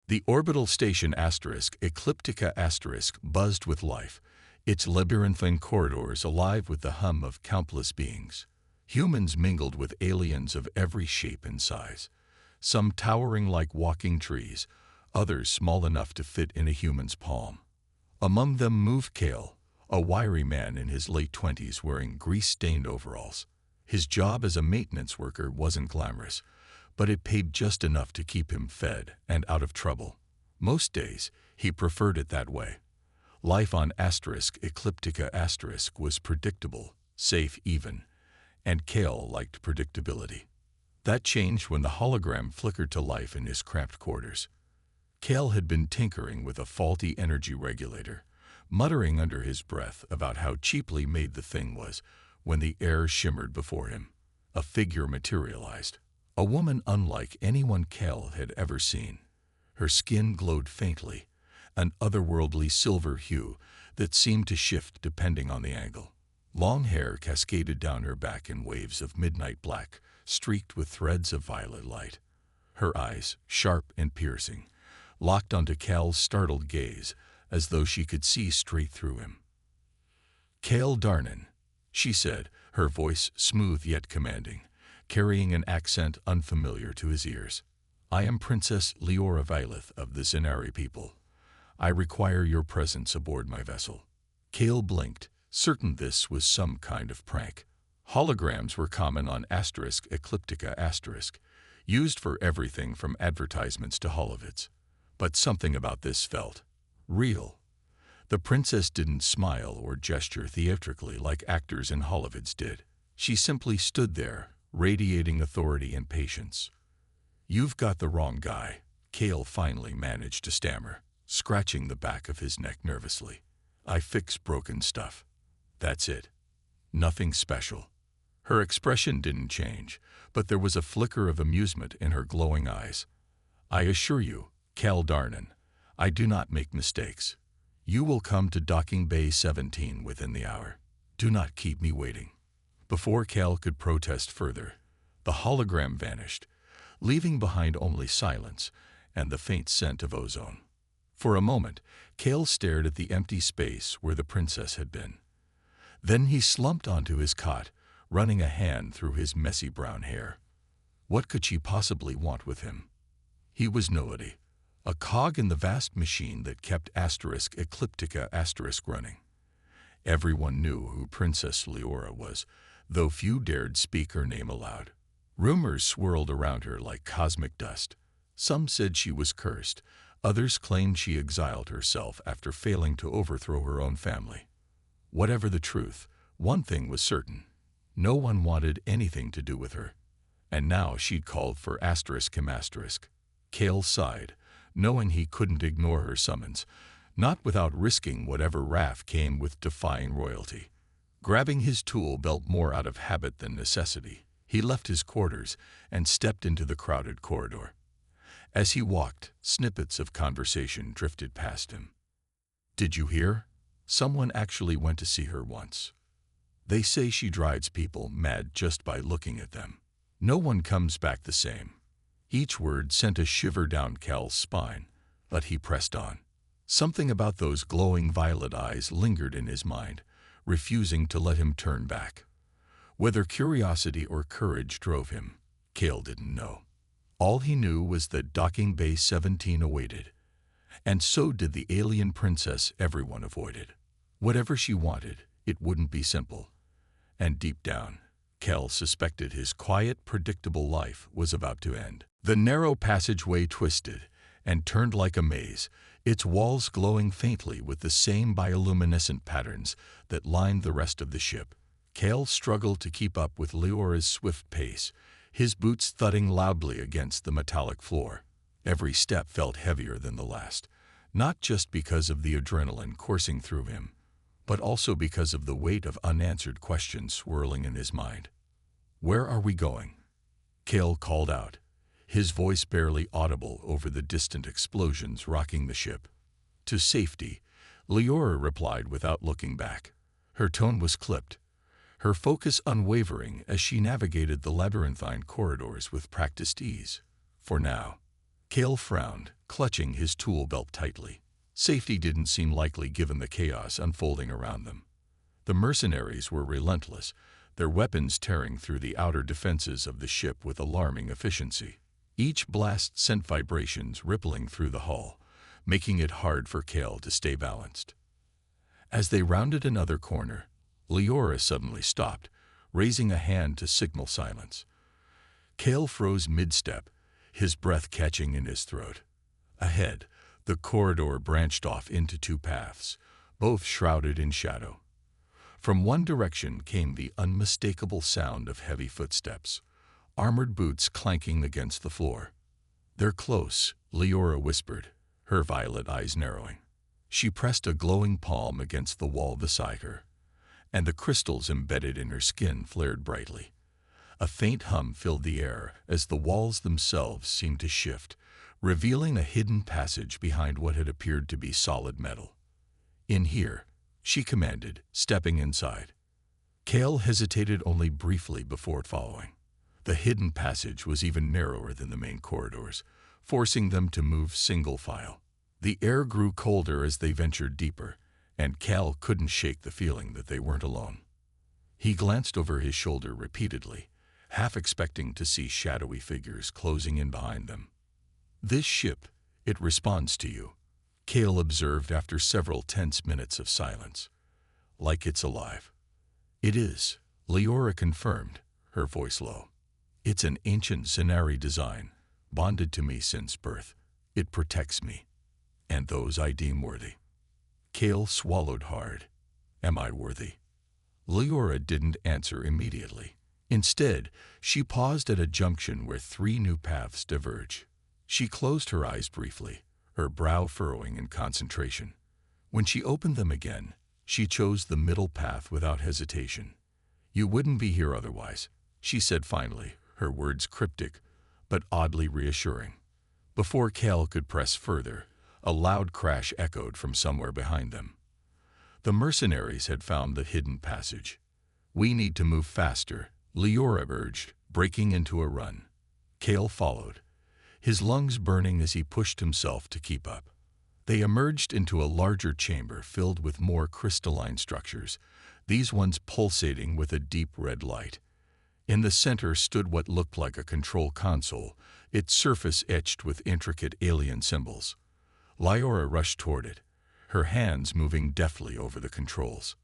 The orbital station *Ecliptica* buzzed with life, its labyrinthine corridors alive with the hum of countless beings. Humans mingled with aliens of every shape and size, some towering like walking trees, others small enough to fit in a human's palm. Among them moved Kale, a wiry man in his late 20s wearing grease-stained overalls. His job as a maintenance worker wasn't glamorous, but it paid just enough to keep him fed and out of trouble. Most days, he preferred it that way. Life on *Ecliptica* was predictable, safe even, and Kale liked predictability. That changed when the hologram flickered to life in his cramped quarters. Kale had been tinkering with a faulty energy regulator, muttering under his breath about how cheaply made the thing was, when the air shimmered before him. A figure materialized. A woman unlike anyone Kale had ever seen. Her skin glowed faintly, an otherworldly silver hue that seemed to shift depending on the angle. Long hair cascaded down her back in waves of midnight black, streaked with threads of violet light. Her eyes, sharp and piercing, locked onto Kale's startled gaze, as though she could see straight through him. "Kale Darnan," she said, her voice smooth yet commanding, carrying an accent unfamiliar to his ears. "I am Princess Leora Violet of the Zenari people. I require your presence aboard my vessel." Kale blinked, certain this was some kind of prank. Holograms were common on *Ecliptica*, used for everything from advertisements to holovids. But something about this felt real. The princess didn't smile or gesture theatrically like actors in holovids did. She simply stood there, radiating authority and patience. "You've got the wrong guy," Kale finally managed to stammer, scratching the back of his neck nervously. "I fix broken stuff. That's it. Nothing special." Her expression didn't change, but there was a flicker of amusement in her glowing eyes. "I assure you, Kale Darnan, I do not make mistakes. You will come to Docking Bay 17 within the hour. Do not keep me waiting." Before Kale could protest further, the hologram vanished, leaving behind only silence and the faint scent of ozone. For a moment, Kale stared at the empty space where the princess had been. Then he slumped onto his cot, running a hand through his messy brown hair. What could she possibly want with him? He was nobody, a cog in the vast machine that kept *Ecliptica* running. Everyone knew who Princess Leora was, though few dared speak her name aloud. Rumors swirled around her like cosmic dust. Some said she was cursed, others claimed she exiled herself after failing to overthrow her own family. Whatever the truth, one thing was certain. No one wanted anything to do with her. And now she'd called for **. Kale sighed, knowing he couldn't ignore her summons, not without risking whatever wrath came with defying royalty. Grabbing his tool belt more out of habit than necessity, he left his quarters and stepped into the crowded corridor. As he walked, snippets of conversation drifted past him. "Did you hear? Someone actually went to see her once. They say she drives people mad just by looking at them. No one comes back the same." Each word sent a shiver down Kale's spine, but he pressed on. Something about those glowing violet eyes lingered in his mind, refusing to let him turn back. Whether curiosity or courage drove him, Kale didn't know. All he knew was that Docking Bay 17 awaited, and so did the alien princess everyone avoided. Whatever she wanted, it wouldn't be simple. And deep down, Kale suspected his quiet, predictable life was about to end. The narrow passageway twisted and turned like a maze, its walls glowing faintly with the same bioluminescent patterns that lined the rest of the ship. Kale struggled to keep up with Leora's swift pace, his boots thudding loudly against the metallic floor. Every step felt heavier than the last, not just because of the adrenaline coursing through him, but also because of the weight of unanswered questions swirling in his mind. "Where are we going?" Kale called out, his voice barely audible over the distant explosions rocking the ship. "To safety," Leora replied without looking back. Her tone was clipped, her focus unwavering as she navigated the labyrinthine corridors with practiced ease. "For now." Cale frowned, clutching his tool belt tightly. Safety didn't seem likely given the chaos unfolding around them. The mercenaries were relentless, their weapons tearing through the outer defenses of the ship with alarming efficiency. Each blast sent vibrations rippling through the hull, making it hard for Cale to stay balanced. As they rounded another corner, Leora suddenly stopped, raising a hand to signal silence. Cale froze mid-step, his breath catching in his throat. Ahead, the corridor branched off into two paths, both shrouded in shadow. From one direction came the unmistakable sound of heavy footsteps, armored boots clanking against the floor. "They're close," Leora whispered, her violet eyes narrowing. She pressed a glowing palm against the wall beside her, and the crystals embedded in her skin flared brightly. A faint hum filled the air as the walls themselves seemed to shift, revealing a hidden passage behind what had appeared to be solid metal. "In here," she commanded, stepping inside. Cale hesitated only briefly before following. The hidden passage was even narrower than the main corridors, forcing them to move single file. The air grew colder as they ventured deeper, and Cale couldn't shake the feeling that they weren't alone. He glanced over his shoulder repeatedly, half expecting to see shadowy figures closing in behind them. "This ship, it responds to you," Cale observed after several tense minutes of silence. "Like it's alive." "It is," Leora confirmed, her voice low. "It's an ancient Zenari design, bonded to me since birth. It protects me, and those I deem worthy." Cale swallowed hard. "Am I worthy?" Leora didn't answer immediately. Instead, she paused at a junction where three new paths diverge. She closed her eyes briefly, her brow furrowing in concentration. When she opened them again, she chose the middle path without hesitation. "You wouldn't be here otherwise," she said finally, her words cryptic but oddly reassuring. Before Cale could press further, a loud crash echoed from somewhere behind them. The mercenaries had found the hidden passage. "We need to move faster," Leora urged, breaking into a run. Cale followed, his lungs burning as he pushed himself to keep up. They emerged into a larger chamber filled with more crystalline structures, these ones pulsating with a deep red light. In the center stood what looked like a control console, its surface etched with intricate alien symbols. Leora rushed toward it, her hands moving deftly over the controls.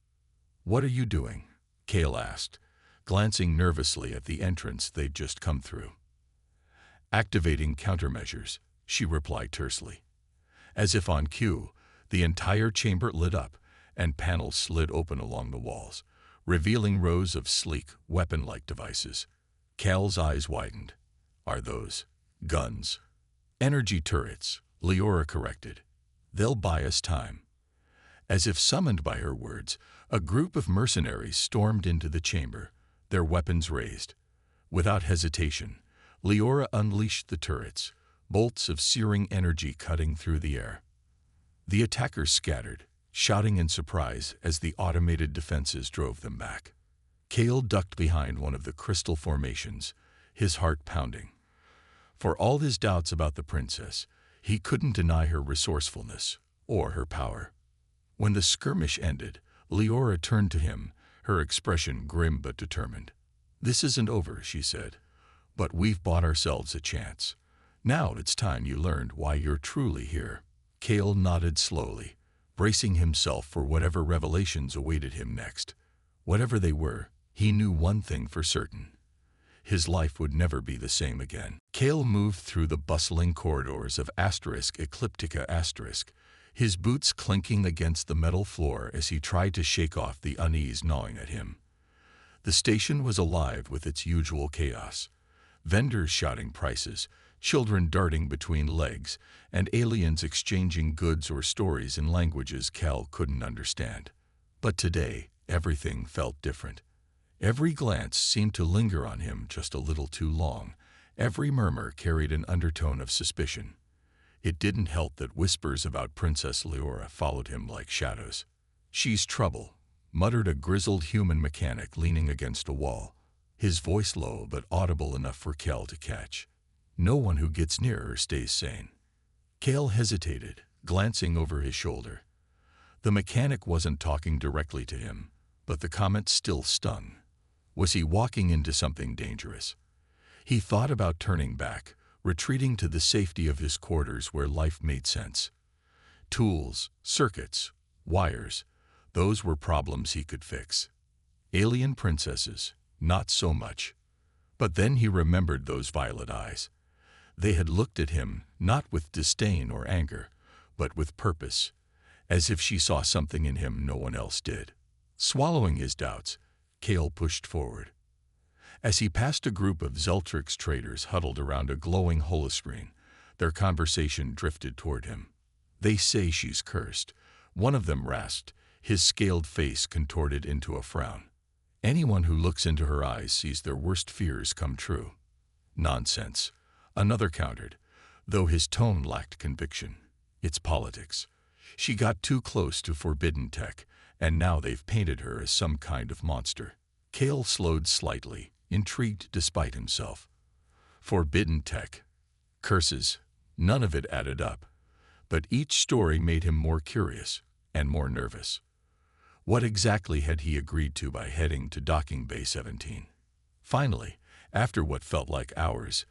"What are you doing?" Cale asked, glancing nervously at the entrance they'd just come through. "Activating countermeasures," she replied tersely. As if on cue, the entire chamber lit up, and panels slid open along the walls, revealing rows of sleek, weapon-like devices. Cale's eyes widened. "Are those guns?" "Energy turrets," Leora corrected. "They'll buy us time." As if summoned by her words, a group of mercenaries stormed into the chamber, their weapons raised. Without hesitation, Leora unleashed the turrets, bolts of searing energy cutting through the air. The attackers scattered, shouting in surprise as the automated defenses drove them back. Cale ducked behind one of the crystal formations, his heart pounding. For all his doubts about the princess, he couldn't deny her resourcefulness or her power. When the skirmish ended, Leora turned to him, her expression grim but determined. "This isn't over," she said, "but we've bought ourselves a chance. Now it's time you learned why you're truly here." Cale nodded slowly, bracing himself for whatever revelations awaited him next. Whatever they were, he knew one thing for certain. His life would never be the same again. Cale moved through the bustling corridors of Ecliptica*, his boots clinking against the metal floor as he tried to shake off the unease gnawing at him. The station was alive with its usual chaos. Vendors shouting prices, children darting between legs, and aliens exchanging goods or stories in languages Cale couldn't understand. But today, everything felt different. Every glance seemed to linger on him just a little too long. Every murmur carried an undertone of suspicion. It didn't help that whispers about Princess Leora followed him like shadows. "She's trouble," muttered a grizzled human mechanic leaning against a wall, his voice low but audible enough for Cale to catch. No one who gets near her stays sane. Cale hesitated, glancing over his shoulder. The mechanic wasn't talking directly to him, but the comment still stung. Was he walking into something dangerous? He thought about turning back, retreating to the safety of his quarters where life made sense. Tools, circuits, wires, those were problems he could fix. Alien princesses, not so much. But then he remembered those violet eyes. They had looked at him not with disdain or anger, but with purpose, as if she saw something in him no one else did. Swallowing his doubts, Cale pushed forward. As he passed a group of Zeltrix traders huddled around a glowing holoscreen, their conversation drifted toward him. "They say she's cursed," one of them rasped, his scaled face contorted into a frown. "Anyone who looks into her eyes sees their worst fears come true." "Nonsense," another countered, though his tone lacked conviction. "It's politics. She got too close to forbidden tech, and now they've painted her as some kind of monster." Cale slowed slightly, intrigued despite himself. Forbidden tech. Curses. None of it added up. But each story made him more curious and more nervous. What exactly had he agreed to by heading to Docking Bay 17? Finally, after what felt like hours,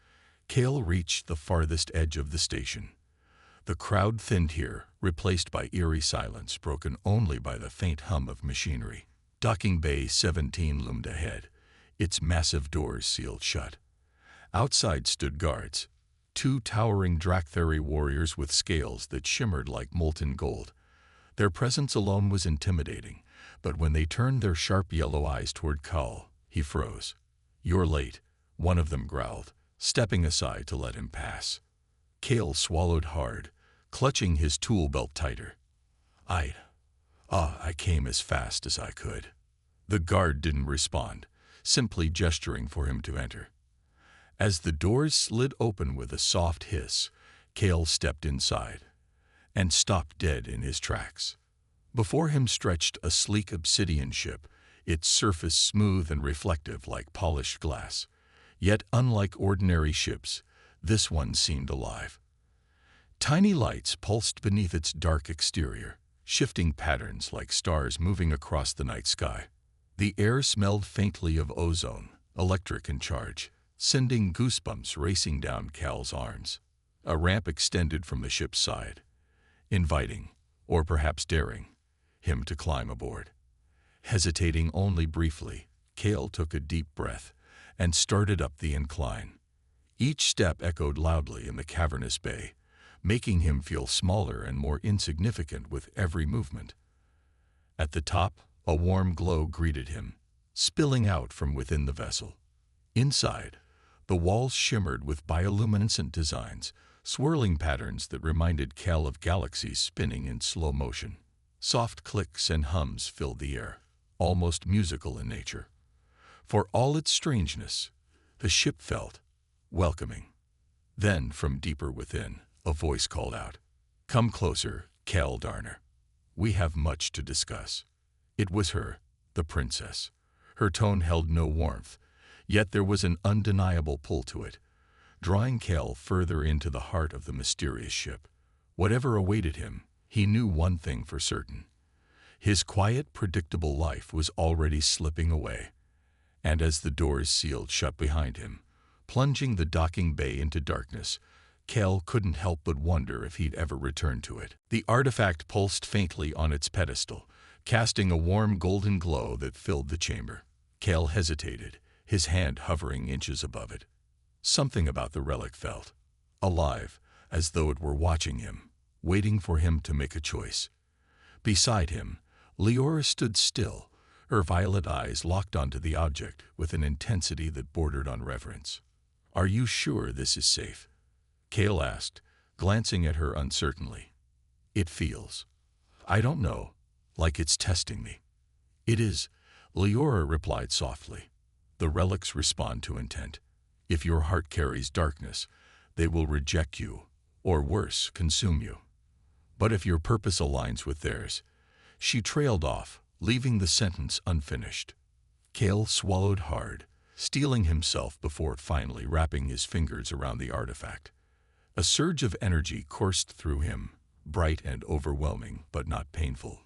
Cale reached the farthest edge of the station. The crowd thinned here, replaced by eerie silence broken only by the faint hum of machinery. Docking Bay 17 loomed ahead, its massive doors sealed shut. Outside stood guards, two towering Drakthari warriors with scales that shimmered like molten gold. Their presence alone was intimidating, but when they turned their sharp yellow eyes toward Cale, he froze. "You're late," one of them growled, stepping aside to let him pass. Cale swallowed hard, clutching his tool belt tighter. I came as fast as I could." The guard didn't respond, simply gesturing for him to enter. As the doors slid open with a soft hiss, Cale stepped inside and stopped dead in his tracks. Before him stretched a sleek obsidian ship, its surface smooth and reflective like polished glass. Yet unlike ordinary ships, this one seemed alive. Tiny lights pulsed beneath its dark exterior, shifting patterns like stars moving across the night sky. The air smelled faintly of ozone, electric in charge, sending goosebumps racing down Cale's arms. A ramp extended from the ship's side, inviting, or perhaps daring, him to climb aboard. Hesitating only briefly, Cale took a deep breath and started up the incline. Each step echoed loudly in the cavernous bay, making him feel smaller and more insignificant with every movement. At the top, a warm glow greeted him, spilling out from within the vessel. Inside, the walls shimmered with bioluminescent designs, swirling patterns that reminded Cale of galaxies spinning in slow motion. Soft clicks and hums filled the air, almost musical in nature. For all its strangeness, the ship felt welcoming. Then, from deeper within, a voice called out, "Come closer, Cale Darner. We have much to discuss." It was her, the princess. Her tone held no warmth, yet there was an undeniable pull to it, drawing Cale further into the heart of the mysterious ship. Whatever awaited him, he knew one thing for certain. His quiet, predictable life was already slipping away, and as the doors sealed shut behind him, plunging the docking bay into darkness, Cale couldn't help but wonder if he'd ever return to it. The artifact pulsed faintly on its pedestal, casting a warm golden glow that filled the chamber. Cale hesitated, his hand hovering inches above it. Something about the relic felt alive, as though it were watching him, waiting for him to make a choice. Beside him, Leora stood still, her violet eyes locked onto the object with an intensity that bordered on reverence. "Are you sure this is safe?" Cale asked, glancing at her uncertainly. "It feels, I don't know, like it's testing me." "It is," Leora replied softly. "The relics respond to intent. If your heart carries darkness, they will reject you, or worse, consume you. But if your purpose aligns with theirs..." She trailed off, leaving the sentence unfinished. Cale swallowed hard, steeling himself before finally wrapping his fingers around the artifact. A surge of energy coursed through him, bright and overwhelming, but not painful.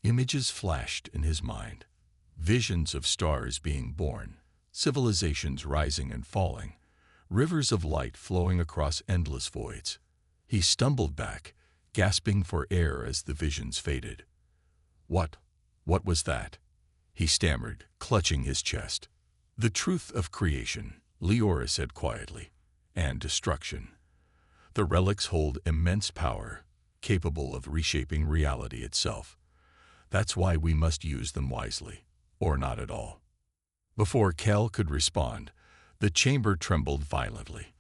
Images flashed in his mind. Visions of stars being born, civilizations rising and falling, rivers of light flowing across endless voids. He stumbled back, gasping for air as the visions faded. What was that? He stammered, clutching his chest. The truth of creation, Leora said quietly, and destruction. The relics hold immense power, capable of reshaping reality itself. That's why we must use them wisely, or not at all. Before Cal could respond, the chamber trembled violently.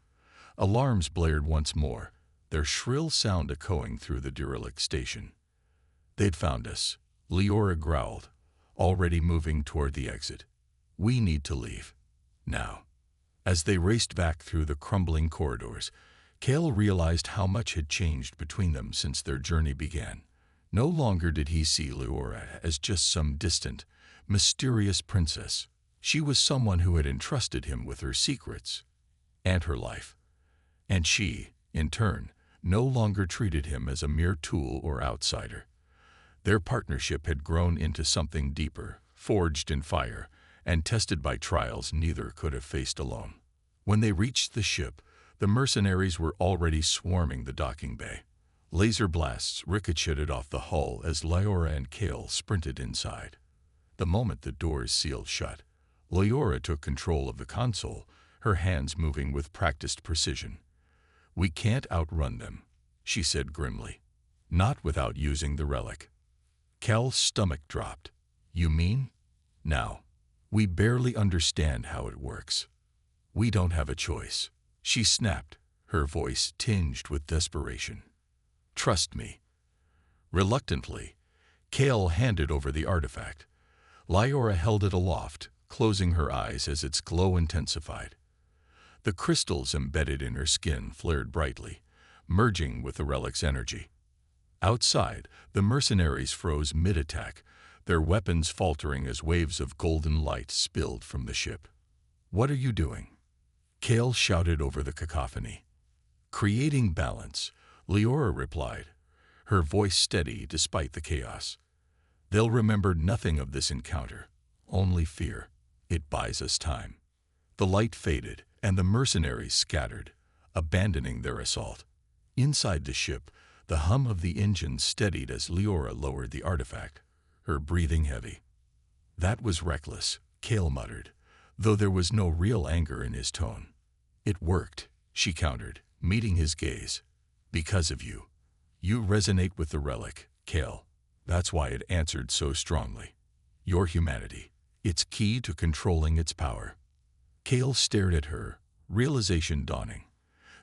Alarms blared once more, their shrill sound echoing through the derelict station. They'd found us, Leora growled, already moving toward the exit. We need to leave. Now. As they raced back through the crumbling corridors, Cal realized how much had changed between them since their journey began. No longer did he see Leora as just some distant, mysterious princess. She was someone who had entrusted him with her secrets and her life. And she, in turn, no longer treated him as a mere tool or outsider. Their partnership had grown into something deeper, forged in fire, and tested by trials neither could have faced alone. When they reached the ship, the mercenaries were already swarming the docking bay. Laser blasts ricocheted off the hull as Leora and Cal sprinted inside. The moment the doors sealed shut, Leora took control of the console, her hands moving with practiced precision. "We can't outrun them," she said grimly. "Not without using the relic." Cal's stomach dropped. "You mean?" "Now, we barely understand how it works. We don't have a choice," she snapped, her voice tinged with desperation. "Trust me." Reluctantly, Cal handed over the artifact. Leora held it aloft, closing her eyes as its glow intensified. The crystals embedded in her skin flared brightly, merging with the relic's energy. Outside, the mercenaries froze mid-attack, their weapons faltering as waves of golden light spilled from the ship. "What are you doing?" Cal shouted over the cacophony. "Creating balance," Leora replied, her voice steady despite the chaos. "They'll remember nothing of this encounter, only fear. It buys us time." The light faded, and the mercenaries scattered, abandoning their assault. Inside the ship, the hum of the engine steadied as Leora lowered the artifact, her breathing heavy. "That was reckless," Cal muttered, though there was no real anger in his tone. "It worked," she countered, meeting his gaze. "Because of you. You resonate with the relic, Cal. That's why it answered so strongly. Your humanity. It's key to controlling its power." Cal stared at her, realization dawning.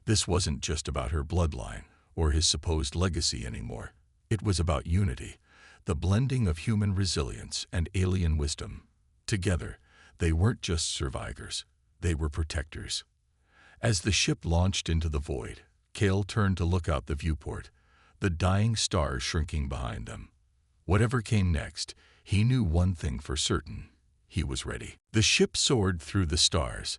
This wasn't just about her bloodline or his supposed legacy anymore. It was about unity, the blending of human resilience and alien wisdom. Together, they weren't just survivors, they were protectors. As the ship launched into the void, Cal turned to look out the viewport, the dying stars shrinking behind them. Whatever came next, he knew one thing for certain. He was ready. The ship soared through the stars,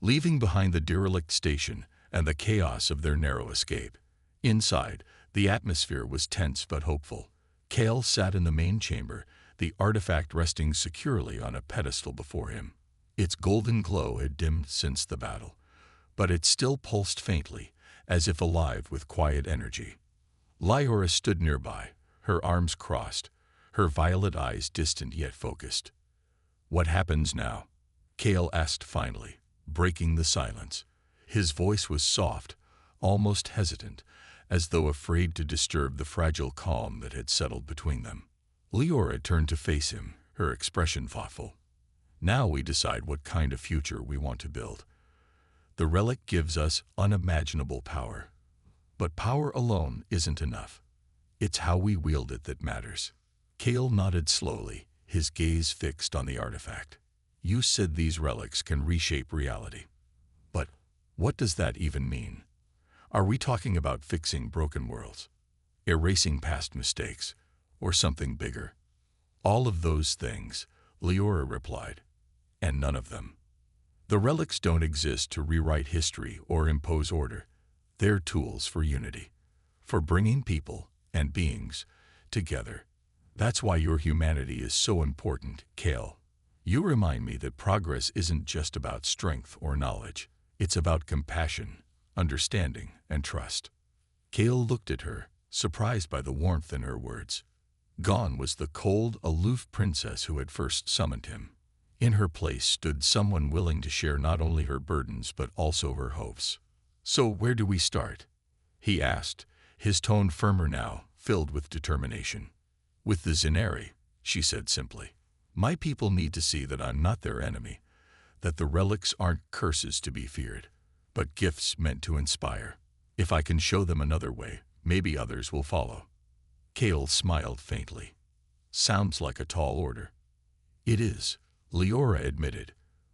leaving behind the derelict station and the chaos of their narrow escape. Inside, the atmosphere was tense but hopeful. Cal sat in the main chamber, the artifact resting securely on a pedestal before him. Its golden glow had dimmed since the battle, but it still pulsed faintly, as if alive with quiet energy. Leora stood nearby, her arms crossed, her violet eyes distant yet focused. "What happens now?" Cal asked finally, breaking the silence. His voice was soft, almost hesitant, as though afraid to disturb the fragile calm that had settled between them. Leora turned to face him, her expression thoughtful. "Now we decide what kind of future we want to build. The relic gives us unimaginable power. But power alone isn't enough. It's how we wield it that matters." Cal nodded slowly, his gaze fixed on the artifact. "You said these relics can reshape reality. But what does that even mean? Are we talking about fixing broken worlds, erasing past mistakes, or something bigger?" "All of those things," Leora replied, "and none of them." The relics don't exist to rewrite history or impose order. They're tools for unity, for bringing people and beings together. That's why your humanity is so important, Kale. You remind me that progress isn't just about strength or knowledge. It's about compassion, understanding, and trust. Kale looked at her, surprised by the warmth in her words. Gone was the cold, aloof princess who had first summoned him. In her place stood someone willing to share not only her burdens but also her hopes. "So where do we start?" he asked, his tone firmer now, filled with determination. "With the Zenari," she said simply. "My people need to see that I'm not their enemy, that the relics aren't curses to be feared, but gifts meant to inspire. If I can show them another way, maybe others will follow." Kale smiled faintly. "Sounds like a tall order." "It is," Leora admitted,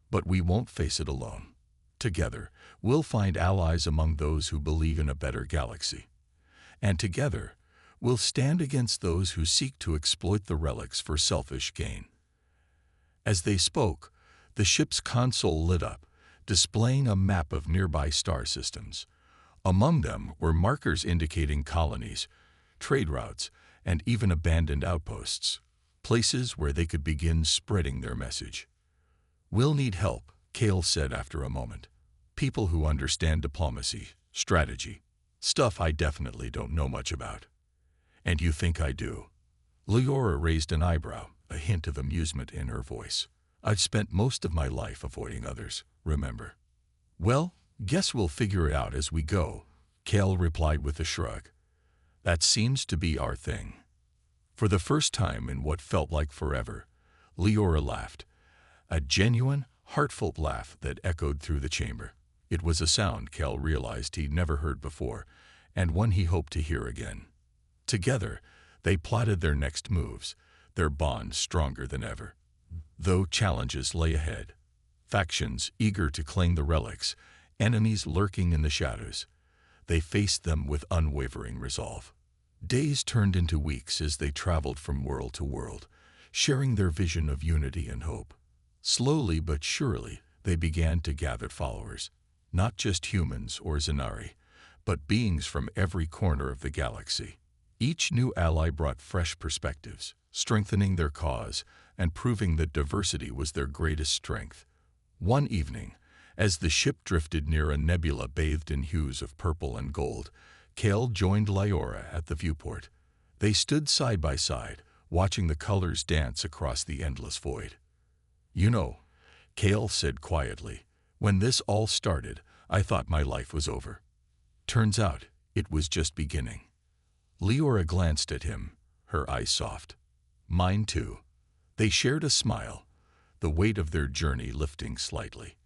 "but we won't face it alone. Together, we'll find allies among those who believe in a better galaxy. And together, we'll stand against those who seek to exploit the relics for selfish gain." As they spoke, the ship's console lit up, displaying a map of nearby star systems. Among them were markers indicating colonies, trade routes, and even abandoned outposts, places where they could begin spreading their message. "We'll need help," Kale said after a moment. "People who understand diplomacy, strategy, stuff I definitely don't know much about." "And you think I do?" Leora raised an eyebrow, a hint of amusement in her voice. "I've spent most of my life avoiding others, remember." "Well, guess we'll figure it out as we go," Kale replied with a shrug. "That seems to be our thing." For the first time in what felt like forever, Leora laughed, a genuine, heartfelt laugh that echoed through the chamber. It was a sound Kale realized he'd never heard before, and one he hoped to hear again. Together, they plotted their next moves, their bond stronger than ever. Though challenges lay ahead, factions eager to claim the relics, enemies lurking in the shadows, they faced them with unwavering resolve. Days turned into weeks as they traveled from world to world, sharing their vision of unity and hope. Slowly but surely, they began to gather followers, not just humans or Zenari, but beings from every corner of the galaxy. Each new ally brought fresh perspectives, strengthening their cause and proving that diversity was their greatest strength. One evening, as the ship drifted near a nebula bathed in hues of purple and gold, Kale joined Leora at the viewport. They stood side by side, watching the colors dance across the endless void. "You know," Kale said quietly, "when this all started, I thought my life was over. Turns out, it was just beginning." Leora glanced at him, her eyes soft. "Mine too." They shared a smile, the weight of their journey lifting slightly.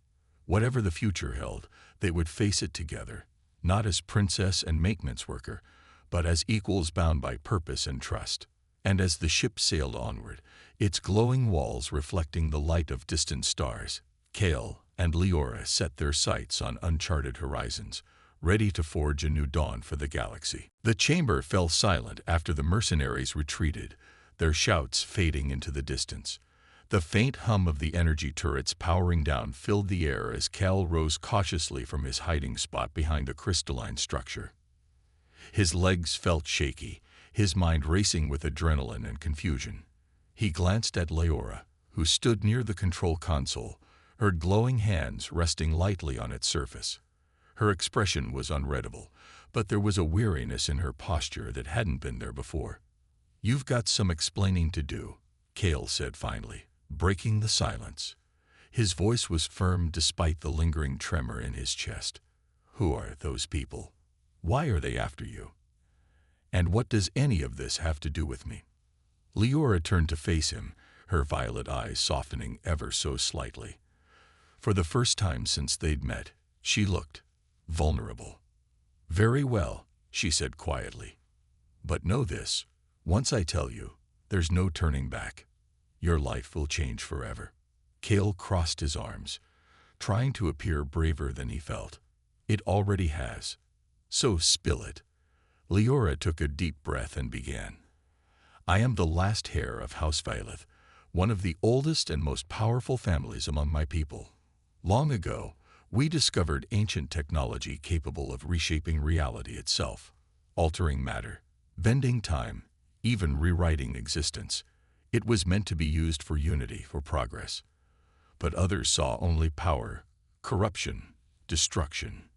Whatever the future held, they would face it together, not as princess and maintenance worker, but as equals bound by purpose and trust. And as the ship sailed onward, its glowing walls reflecting the light of distant stars, Kale and Leora set their sights on uncharted horizons, ready to forge a new dawn for the galaxy. The chamber fell silent after the mercenaries retreated, their shouts fading into the distance. The faint hum of the energy turrets powering down filled the air as Cal rose cautiously from his hiding spot behind the crystalline structure. His legs felt shaky, his mind racing with adrenaline and confusion. He glanced at Leora, who stood near the control console, her glowing hands resting lightly on its surface. Her expression was unreadable, but there was a weariness in her posture that hadn't been there before. "You've got some explaining to do," Kale said finally, breaking the silence. His voice was firm despite the lingering tremor in his chest. "Who are those people? Why are they after you? And what does any of this have to do with me?" Leora turned to face him, her violet eyes softening ever so slightly. For the first time since they'd met, she looked vulnerable. "Very well," she said quietly. "But know this, once I tell you, there's no turning back. Your life will change forever." Kale crossed his arms, trying to appear braver than he felt. "It already has. So spill it." Leora took a deep breath and began. "I am the last heir of House Violet, one of the oldest and most powerful families among my people. Long ago, we discovered ancient technology capable of reshaping reality itself, altering matter, bending time, even rewriting existence. It was meant to be used for unity, for progress. But others saw only power, corruption, destruction.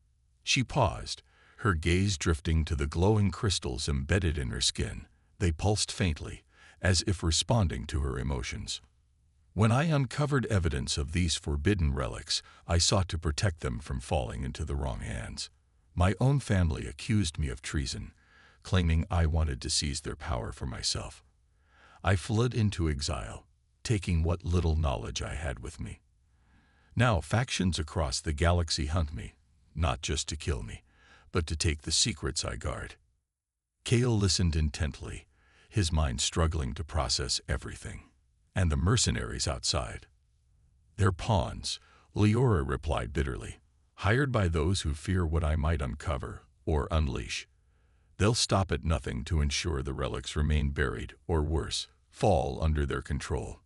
She paused, her gaze drifting to the glowing crystals embedded in her skin. They pulsed faintly, as if responding to her emotions. When I uncovered evidence of these forbidden relics, I sought to protect them from falling into the wrong hands. My own family accused me of treason, claiming I wanted to seize their power for myself. I fled into exile, taking what little knowledge I had with me. Now factions across the galaxy hunt me, not just to kill me, but to take the secrets I guard. Kale listened intently, his mind struggling to process everything. And the mercenaries outside? They're pawns, Leora replied bitterly, hired by those who fear what I might uncover or unleash. They'll stop at nothing to ensure the relics remain buried, or worse, fall under their control.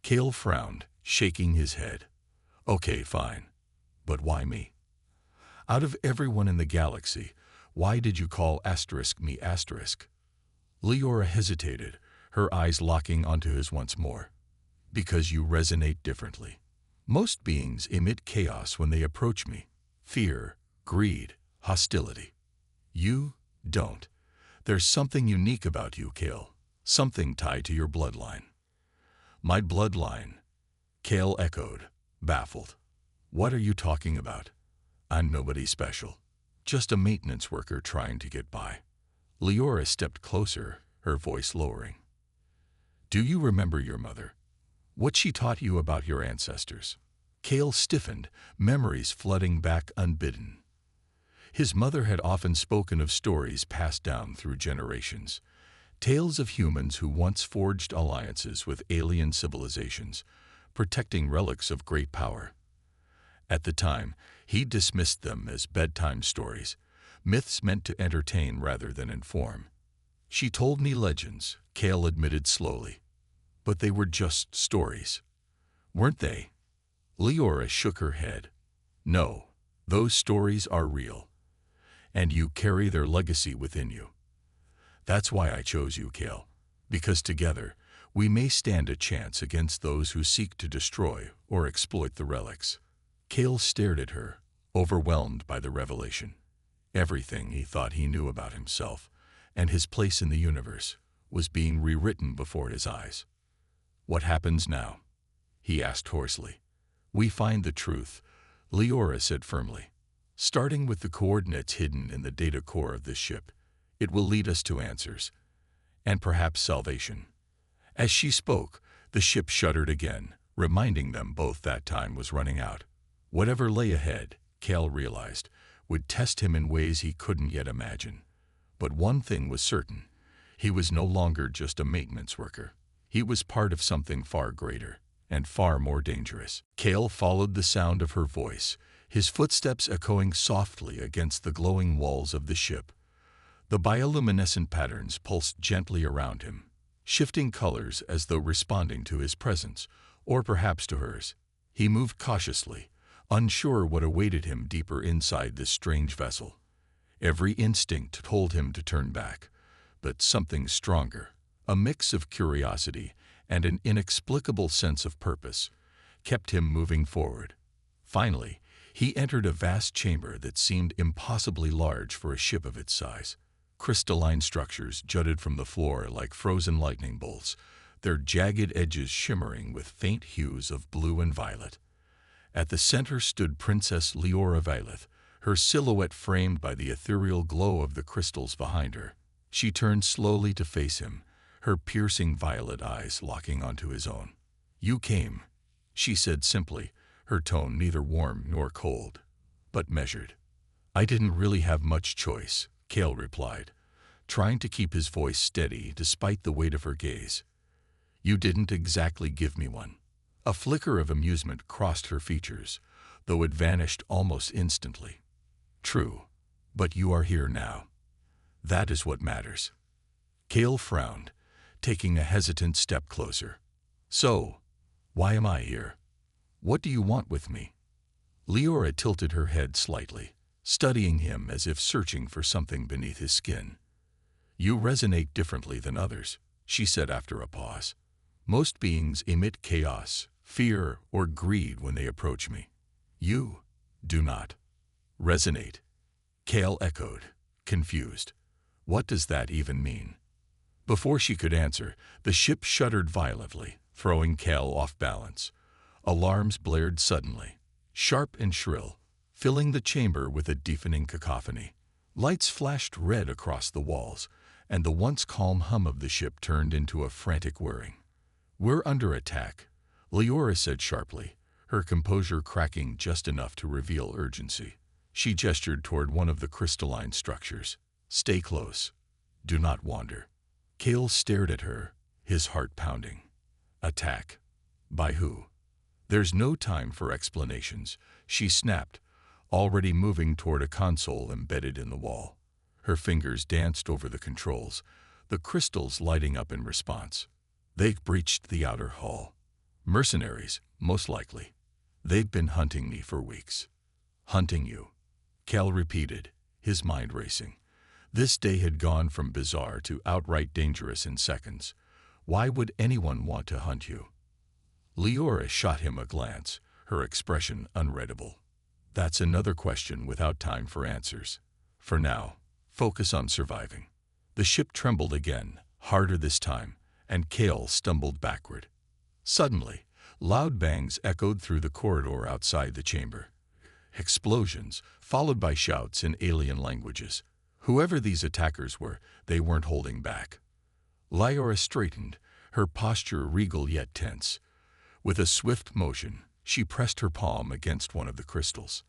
Kale frowned, shaking his head. Okay, fine. But why me? Out of everyone in the galaxy, why did you call me ? Leora hesitated, her eyes locking onto his once more. Because you resonate differently. Most beings emit chaos when they approach me. Fear, greed, hostility. You don't. There's something unique about you, Kale. Something tied to your bloodline. My bloodline? Kale echoed, baffled. What are you talking about? I'm nobody special. Just a maintenance worker trying to get by. Leora stepped closer, her voice lowering. Do you remember your mother? What she taught you about your ancestors? Kale stiffened, memories flooding back unbidden. His mother had often spoken of stories passed down through generations, tales of humans who once forged alliances with alien civilizations, protecting relics of great power. At the time, he dismissed them as bedtime stories, myths meant to entertain rather than inform. She told me legends, Kale admitted slowly. But they were just stories. Weren't they? Leora shook her head. No, those stories are real. And you carry their legacy within you. That's why I chose you, Kale. Because together, we may stand a chance against those who seek to destroy or exploit the relics. Kale stared at her, overwhelmed by the revelation. Everything he thought he knew about himself and his place in the universe was being rewritten before his eyes. What happens now? He asked hoarsely. We find the truth, Leora said firmly. Starting with the coordinates hidden in the data core of this ship, it will lead us to answers, and perhaps salvation. As she spoke, the ship shuddered again, reminding them both that time was running out. Whatever lay ahead, Kale realized, would test him in ways he couldn't yet imagine. But one thing was certain. He was no longer just a maintenance worker. He was part of something far greater and far more dangerous. Kale followed the sound of her voice, his footsteps echoing softly against the glowing walls of the ship. The bioluminescent patterns pulsed gently around him, shifting colors as though responding to his presence, or perhaps to hers. He moved cautiously, unsure what awaited him deeper inside this strange vessel. Every instinct told him to turn back, but something stronger, a mix of curiosity and an inexplicable sense of purpose, kept him moving forward. Finally, he entered a vast chamber that seemed impossibly large for a ship of its size. Crystalline structures jutted from the floor like frozen lightning bolts, their jagged edges shimmering with faint hues of blue and violet. At the center stood Princess Leora Violet, her silhouette framed by the ethereal glow of the crystals behind her. She turned slowly to face him, her piercing violet eyes locking onto his own. You came, she said simply, her tone neither warm nor cold, but measured. I didn't really have much choice, Kale replied, trying to keep his voice steady despite the weight of her gaze. You didn't exactly give me one. A flicker of amusement crossed her features, though it vanished almost instantly. True, but you are here now. That is what matters. Kale frowned, taking a hesitant step closer. So, why am I here? What do you want with me? Leora tilted her head slightly, studying him as if searching for something beneath his skin. "You resonate differently than others," she said after a pause. "Most beings emit chaos, fear, or greed when they approach me. You do not resonate." Kale echoed, confused. What does that even mean? Before she could answer, the ship shuddered violently, throwing Kale off balance. Alarms blared suddenly, sharp and shrill, filling the chamber with a deafening cacophony. Lights flashed red across the walls, and the once calm hum of the ship turned into a frantic whirring. "We're under attack," Leora said sharply, her composure cracking just enough to reveal urgency. She gestured toward one of the crystalline structures. "Stay close. Do not wander." Kale stared at her, his heart pounding. "Attack? By who?" "There's no time for explanations," she snapped, already moving toward a console embedded in the wall. Her fingers danced over the controls, the crystals lighting up in response. "They've breached the outer hull. Mercenaries, most likely. They've been hunting me for weeks." "Hunting you?" Cal repeated, his mind racing. This day had gone from bizarre to outright dangerous in seconds. Why would anyone want to hunt you? Leora shot him a glance, her expression unreadable. "That's another question without time for answers. For now, focus on surviving." The ship trembled again, harder this time, and Kale stumbled backward. Suddenly, loud bangs echoed through the corridor outside the chamber. Explosions, followed by shouts in alien languages. Whoever these attackers were, they weren't holding back. Leora straightened, her posture regal yet tense. With a swift motion, she pressed her palm against one of the crystals.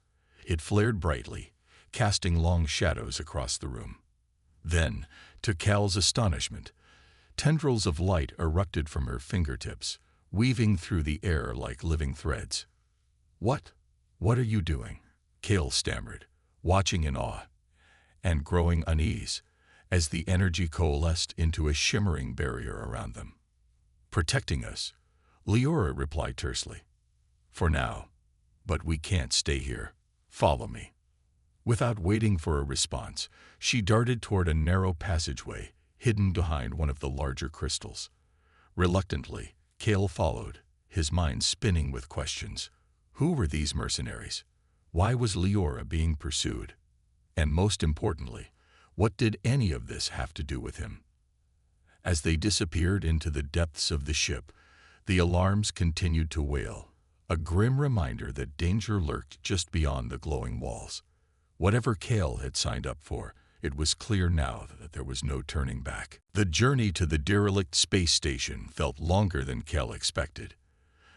It flared brightly, casting long shadows across the room. Then, to Cal's astonishment, tendrils of light erupted from her fingertips, weaving through the air like living threads. What are you doing?" Kale stammered, watching in awe and growing unease as the energy coalesced into a shimmering barrier around them. "Protecting us," Leora replied tersely. "For now. But we can't stay here. Follow me." Without waiting for a response, she darted toward a narrow passageway hidden behind one of the larger crystals. Reluctantly, Kale followed, his mind spinning with questions. Who were these mercenaries? Why was Leora being pursued? And most importantly, what did any of this have to do with him? As they disappeared into the depths of the ship, the alarms continued to wail, a grim reminder that danger lurked just beyond the glowing walls. Whatever Kale had signed up for, it was clear now that there was no turning back. The journey to the derelict space station felt longer than Kale expected.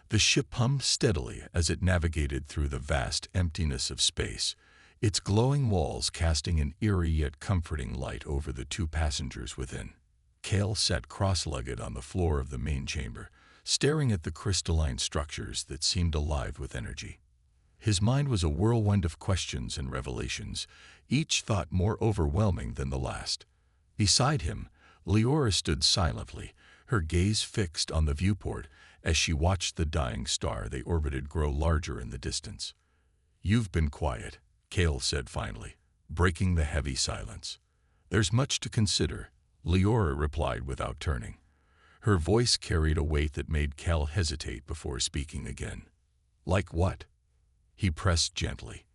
The ship hummed steadily as it navigated through the vast emptiness of space, its glowing walls casting an eerie yet comforting light over the two passengers within. Kale sat cross-legged on the floor of the main chamber, staring at the crystalline structures that seemed alive with energy. His mind was a whirlwind of questions and revelations, each thought more overwhelming than the last. Beside him, Leora stood silently, her gaze fixed on the viewport as she watched the dying star they orbited grow larger in the distance. "You've been quiet," Kale said finally, breaking the heavy silence. "There's much to consider," Leora replied without turning. Her voice carried a weight that made Kale hesitate before speaking again. "Like what?" He pressed gently.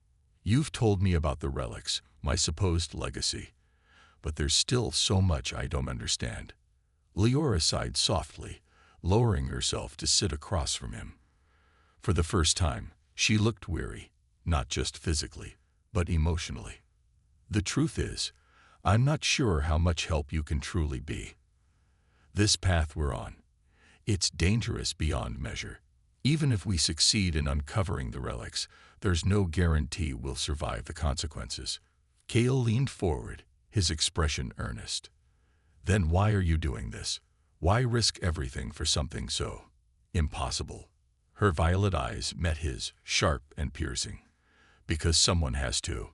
"You've told me about the relics, my supposed legacy. But there's still so much I don't understand." Leora sighed softly, lowering herself to sit across from him. For the first time, she looked weary, not just physically, but emotionally. "The truth is, I'm not sure how much help you can truly be. This path we're on, it's dangerous beyond measure. Even if we succeed in uncovering the relics, there's no guarantee we'll survive the consequences." Kale leaned forward, his expression earnest. "Then why are you doing this? Why risk everything for something so impossible?" Her violet eyes met his, sharp and piercing. "Because someone has to.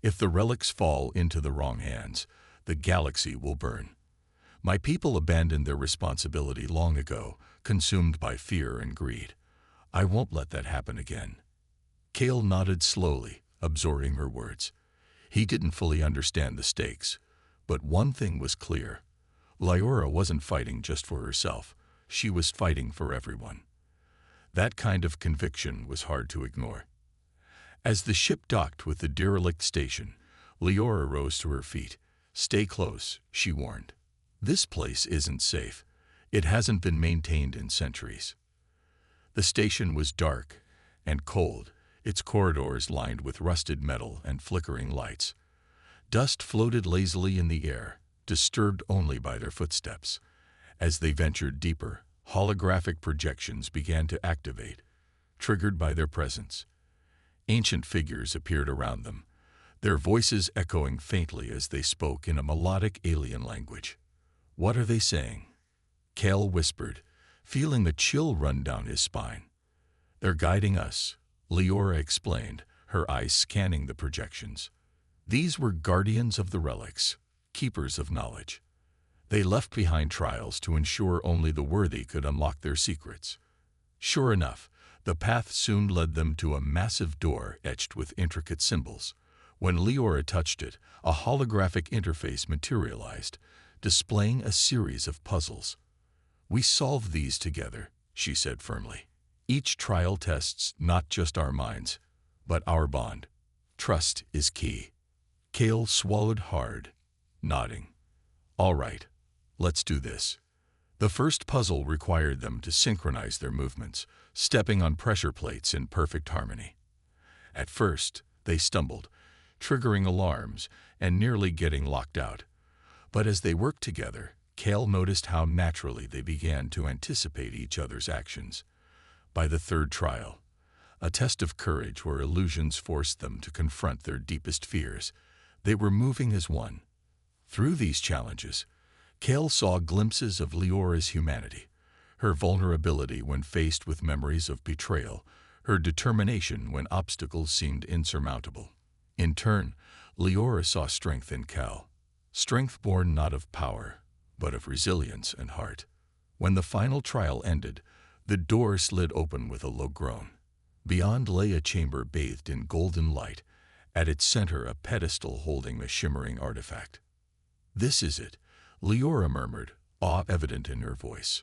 If the relics fall into the wrong hands, the galaxy will burn. My people abandoned their responsibility long ago, consumed by fear and greed. I won't let that happen again." Cale nodded slowly, absorbing her words. He didn't fully understand the stakes, but one thing was clear. Lyora wasn't fighting just for herself. She was fighting for everyone. That kind of conviction was hard to ignore. As the ship docked with the derelict station, Lyora rose to her feet. "Stay close," she warned. "This place isn't safe. It hasn't been maintained in centuries." The station was dark and cold, its corridors lined with rusted metal and flickering lights. Dust floated lazily in the air, disturbed only by their footsteps. As they ventured deeper, holographic projections began to activate, triggered by their presence. Ancient figures appeared around them, their voices echoing faintly as they spoke in a melodic alien language. "What are they saying?" Cale whispered, feeling the chill run down his spine. "They're guiding us," Lyora explained, her eyes scanning the projections. These were guardians of the relics, keepers of knowledge. They left behind trials to ensure only the worthy could unlock their secrets. Sure enough, the path soon led them to a massive door etched with intricate symbols. When Lyora touched it, a holographic interface materialized, displaying a series of puzzles. "We solved these together," she said firmly. "Each trial tests not just our minds, but our bond. Trust is key." Cale swallowed hard, nodding. "All right, let's do this." The first puzzle required them to synchronize their movements, stepping on pressure plates in perfect harmony. At first, they stumbled, triggering alarms and nearly getting locked out. But as they worked together, Cale noticed how naturally they began to anticipate each other's actions. By the third trial, a test of courage where illusions forced them to confront their deepest fears, they were moving as one. Through these challenges, Cale saw glimpses of Lyora's humanity, her vulnerability when faced with memories of betrayal, her determination when obstacles seemed insurmountable. In turn, Lyora saw strength in Cale, strength born not of power, but of resilience and heart. When the final trial ended, the door slid open with a low groan. Beyond lay a chamber bathed in golden light, at its center a pedestal holding a shimmering artifact. "This is it," Lyora murmured, awe evident in her voice.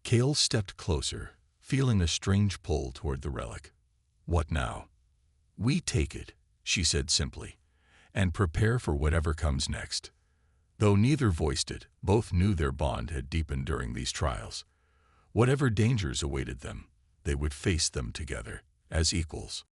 Cale stepped closer, feeling a strange pull toward the relic. "What now?" "We take it," she said simply, "and prepare for whatever comes next." Though neither voiced it, both knew their bond had deepened during these trials. Whatever dangers awaited them, they would face them together, as equals.